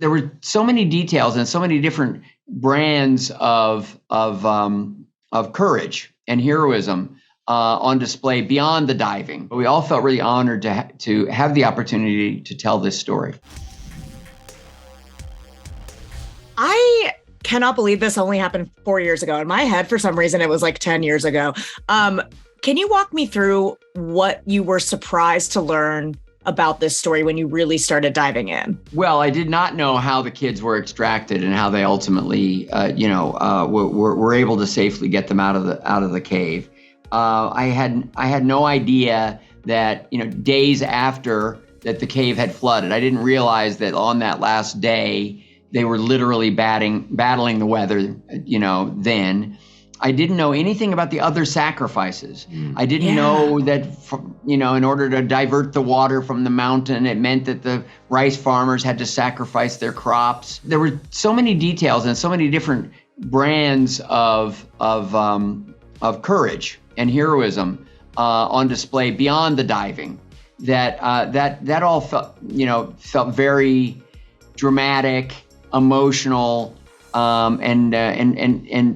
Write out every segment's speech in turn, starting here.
There were so many details and so many different brands of courage and heroism on display beyond the diving. We all felt really honored to have the opportunity to tell this story. I cannot believe this only happened 4 years ago. In my head, for some reason, it was like 10 years ago. Can you walk me through what you were surprised to learn about this story when you really started diving in? Well, I did not know how the kids were extracted and how they ultimately, were able to safely get them out of the cave. I had no idea that, days after that the cave had flooded. I didn't realize that on that last day they were literally battling the weather. Then. I didn't know anything about the other sacrifices. I didn't know that, in order to divert the water from the mountain, it meant that the rice farmers had to sacrifice their crops. There were so many details and so many different brands of courage and heroism on display beyond the diving that all felt very dramatic, emotional, and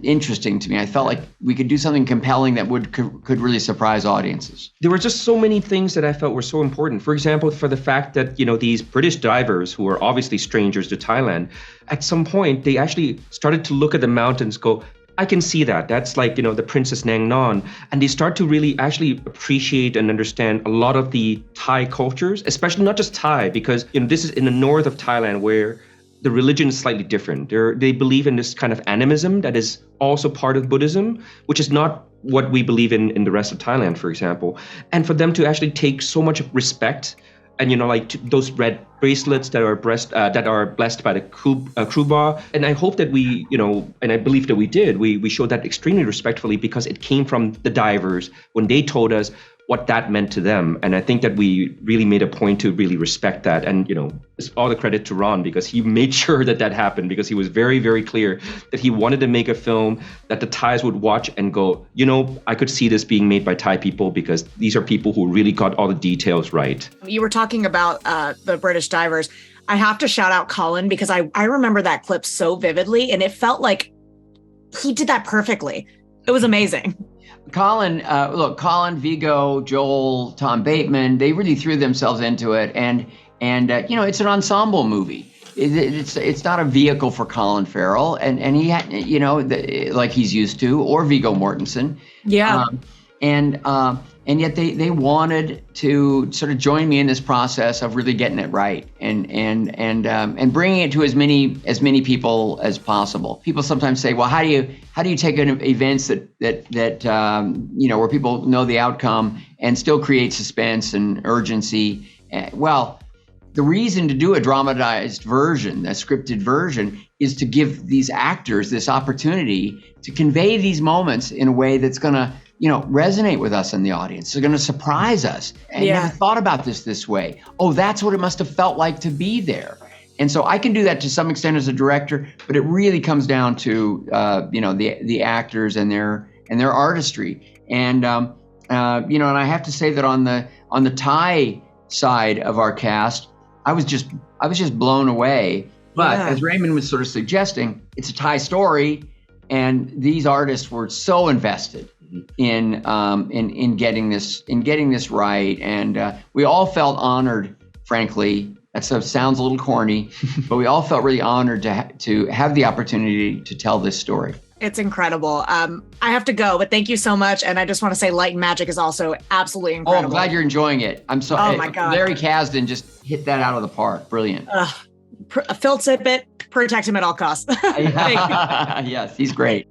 interesting to me. I felt like we could do something compelling that could really surprise audiences. There were just so many things that I felt were so important. For example, for the fact that, these British divers who are obviously strangers to Thailand, at some point they actually started to look at the mountains, go, I can see that. That's like, the Princess Nang Non. And they start to really actually appreciate and understand a lot of the Thai cultures, especially not just Thai, because, this is in the north of Thailand where the religion is slightly different. They believe in this kind of animism that is also part of Buddhism, which is not what we believe in the rest of Thailand, for example. And for them to actually take so much respect and, those red bracelets that are blessed by the Kruba. And I hope that we, and I believe that we did, we showed that extremely respectfully because it came from the divers when they told us what that meant to them. And I think that we really made a point to really respect that. And, it's all the credit to Ron because he made sure that happened, because he was very, very clear that he wanted to make a film that the Thais would watch and go, I could see this being made by Thai people because these are people who really got all the details right. You were talking about the British divers. I have to shout out Colin because I remember that clip so vividly and it felt like he did that perfectly. It was amazing. Colin, Viggo, Joel, Tom Bateman, they really threw themselves into it. And it's an ensemble movie. It's not a vehicle for Colin Farrell. And he had, like he's used to, or Viggo Mortensen. Yeah. And yet they wanted to sort of join me in this process of really getting it right and bringing it to as many people as possible. People sometimes say, well, how do you take events that where people know the outcome and still create suspense and urgency? Well, the reason to do a dramatized version, a scripted version, is to give these actors this opportunity to convey these moments in a way that's going to resonate with us in the audience. They're going to surprise us. I never thought about this way. Oh, that's what it must have felt like to be there. And so I can do that to some extent as a director, but it really comes down to the actors and their artistry. And and I have to say that on the Thai side of our cast, I was just blown away. But as Raymond was sort of suggesting, it's a Thai story, and these artists were so invested in getting this right, and we all felt honored. Frankly, that sounds a little corny, but we all felt really honored to have the opportunity to tell this story. It's incredible. I have to go, but thank you so much. And I just want to say Light and Magic is also absolutely incredible. Oh, I'm glad you're enjoying it. I'm sorry. Oh my God. Larry Kasdan just hit that out of the park. Brilliant. Phil Tippett, protect him at all costs. Yes, he's great.